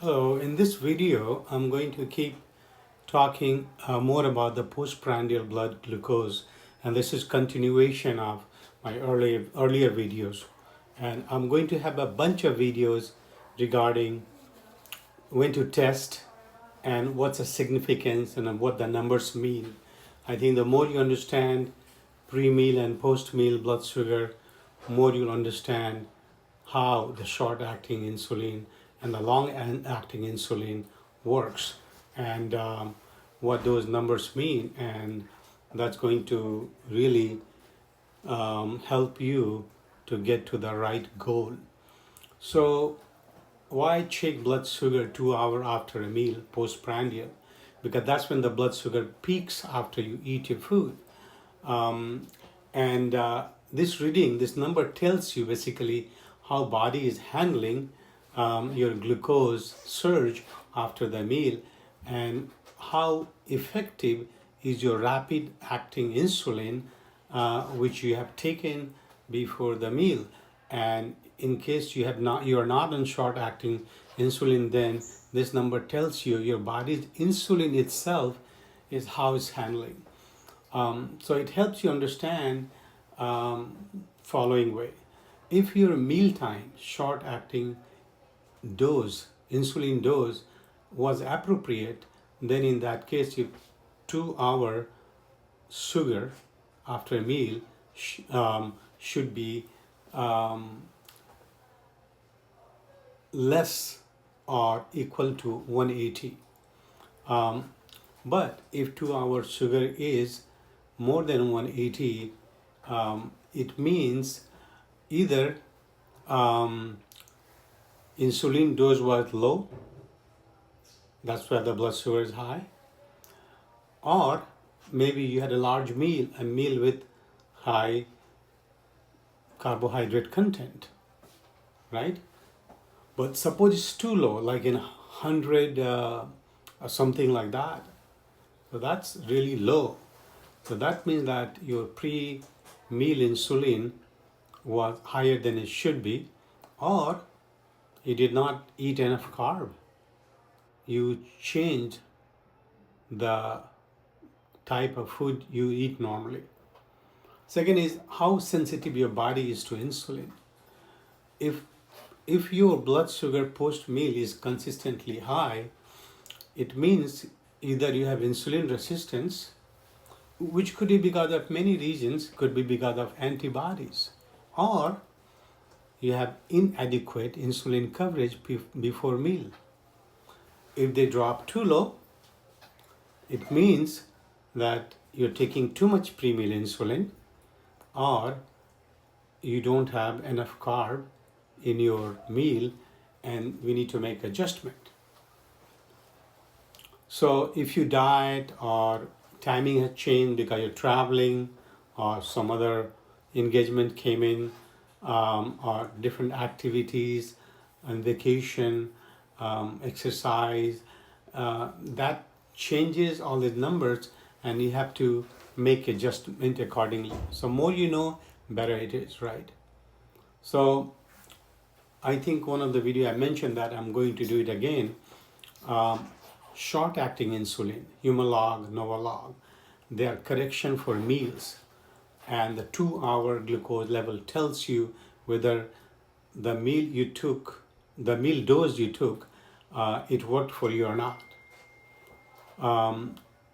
Hello, in this video, I'm going to keep talking more about the postprandial blood glucose, and this is continuation of my earlier videos. And I'm going to have a bunch of videos regarding when to test and what's the significance and what the numbers mean. I think the more you understand pre-meal and post-meal blood sugar, more you'll understand how the short-acting insulin and the long-acting insulin works and what those numbers mean, and that's going to really help you to get to the right goal. So why check blood sugar 2 hours after a meal postprandial? Because that's when the blood sugar peaks after you eat your food. And this reading, this number tells you basically how body is handling your glucose surge after the meal, and how effective is your rapid acting insulin which you have taken before the meal. And in case you are not on short acting insulin, then this number tells you your body's insulin itself is how it's handling. So it helps you understand following way. If your mealtime short acting insulin dose was appropriate, then in that case your 2 hour sugar after a meal should be less or equal to 180. But if 2 hour sugar is more than 180, it means either insulin dose was low, that's why the blood sugar is high, or maybe you had a large meal, a meal with high carbohydrate content, right? But suppose it's too low, like in 100 or something like that. So that's really low. So that means that your pre-meal insulin was higher than it should be, or you did not eat enough carb. You changed the type of food you eat normally. Second is how sensitive your body is to insulin. If your blood sugar post meal is consistently high, it means either you have insulin resistance, which could be because of many reasons, could be because of antibodies, or you have inadequate insulin coverage before meal. If they drop too low, it means that you're taking too much pre-meal insulin, or you don't have enough carb in your meal, and we need to make adjustment. So if you diet or timing has changed because you're traveling or some other engagement came in, or different activities on vacation, exercise, that changes all the numbers, and you have to make adjustment accordingly. So more you know, better it is, right? So I think one of the video I mentioned that I'm going to do it again. Short acting insulin, Humalog, Novolog, they are correction for meals, and the 2 hour glucose level tells you whether the meal dose you took, it worked for you or not.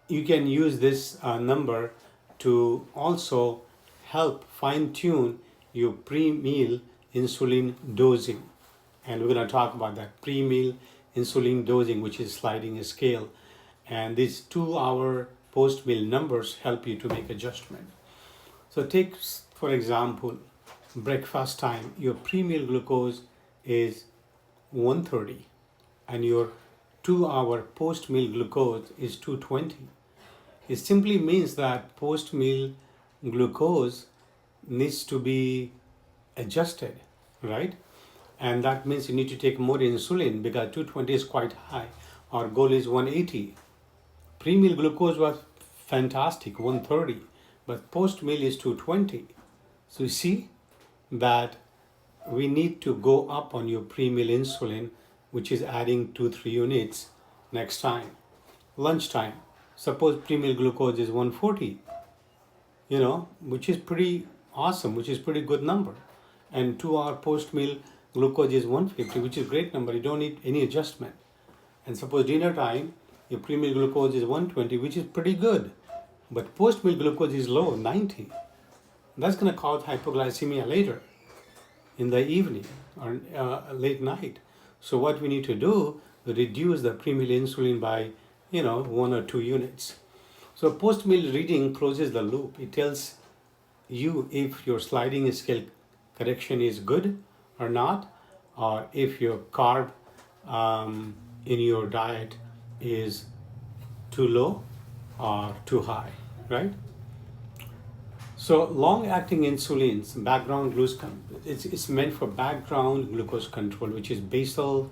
You can use this number to also help fine tune your pre-meal insulin dosing, and we're going to talk about that pre-meal insulin dosing, which is sliding scale, and these 2 hour post-meal numbers help you to make adjustment. So take, for example, breakfast time, your pre-meal glucose is 130 and your 2 hour post-meal glucose is 220. It simply means that post-meal glucose needs to be adjusted, right? And that means you need to take more insulin because 220 is quite high. Our goal is 180. Pre-meal glucose was fantastic, 130, but post-meal is 220. So you see that we need to go up on your pre-meal insulin which is adding 2-3 units next time. Lunchtime, suppose pre-meal glucose is 140, which is pretty awesome, which is pretty good number. And 2 hour post-meal glucose is 150, which is great number. You don't need any adjustment. And suppose dinner time, your pre-meal glucose is 120, which is pretty good. But post-meal glucose is low, 90. That's going to cause hypoglycemia later in the evening or late night. So what we need to do, reduce the pre-meal insulin by, 1 or 2 units. So post-meal reading closes the loop. It tells you if your sliding scale correction is good or not, or if your carb in your diet is too low or too high, right? So long-acting insulins, background glucose, it's meant for background glucose control, which is basal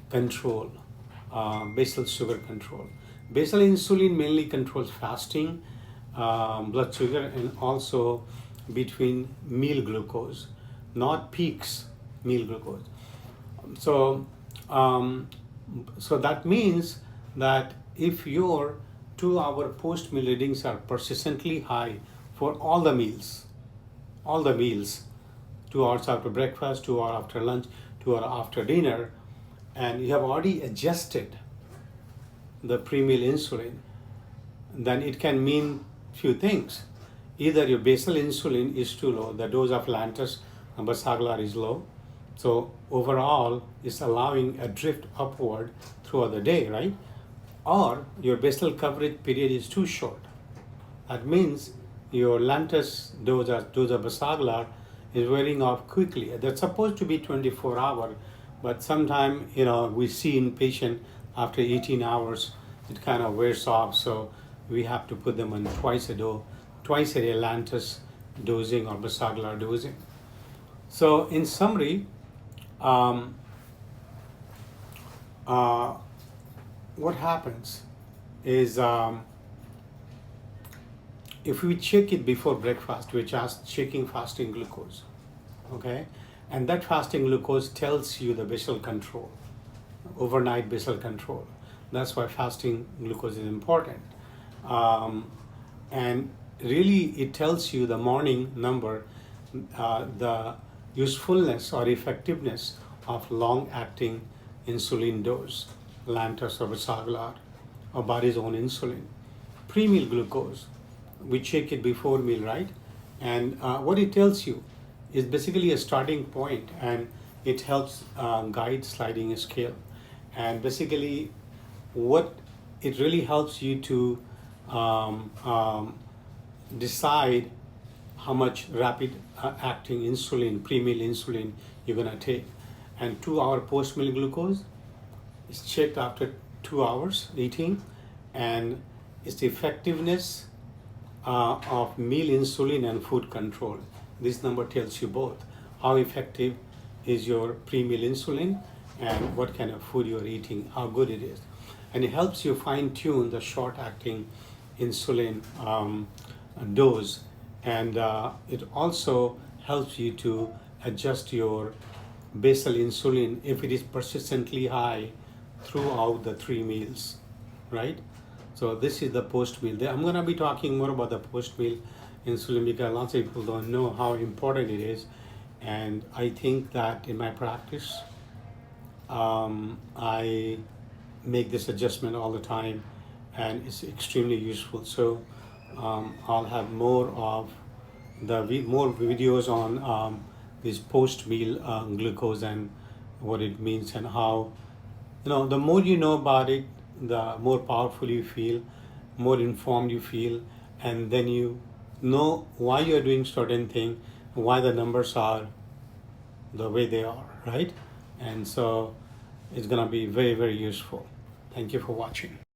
control, basal sugar control. Basal insulin mainly controls fasting, blood sugar, and also between meal glucose, not peaks meal glucose. So that means that if your 2 hour post-meal readings are persistently high for all the meals, 2 hours after breakfast, 2 hours after lunch, 2 hours after dinner, and you have already adjusted the pre-meal insulin, then it can mean few things. Either your basal insulin is too low, the dose of Lantus and Basaglar is low, so overall it's allowing a drift upward throughout the day, right? Or your basal coverage period is too short. That means your Lantus dose of Basaglar is wearing off quickly. That's supposed to be 24 hours, but sometimes we see in patient after 18 hours it kind of wears off, so we have to put them on twice a day Lantus dosing or Basaglar dosing. So in summary, what happens is if we check it before breakfast, we're just checking fasting glucose, okay? And that fasting glucose tells you the basal control, overnight basal control. That's why fasting glucose is important. And really it tells you the morning number, the usefulness or effectiveness of long-acting insulin dose, Lantus or Basaglar, or body's own insulin. Pre-meal glucose, we check it before meal, right? And what it tells you is basically a starting point, and it helps guide sliding scale. And basically what it really helps you to decide how much rapid acting insulin, pre-meal insulin you're gonna take. And 2 hour post-meal glucose is checked after 2 hours eating, and it's the effectiveness of meal insulin and food control. This number tells you both how effective is your pre-meal insulin and what kind of food you're eating, how good it is. And it helps you fine-tune the short-acting insulin dose, and it also helps you to adjust your basal insulin if it is persistently high throughout the 3 meals, right? So this is the post-meal. I'm going to be talking more about the post-meal insulin because lots of people don't know how important it is. And I think that in my practice, I make this adjustment all the time, and it's extremely useful. So I'll have more of more videos on this post-meal glucose and what it means, and how, the more you know about it, the more powerful you feel, more informed you feel, and then you know why you're doing certain thing, why the numbers are the way they are, right? And so it's gonna be very, very useful. Thank you for watching.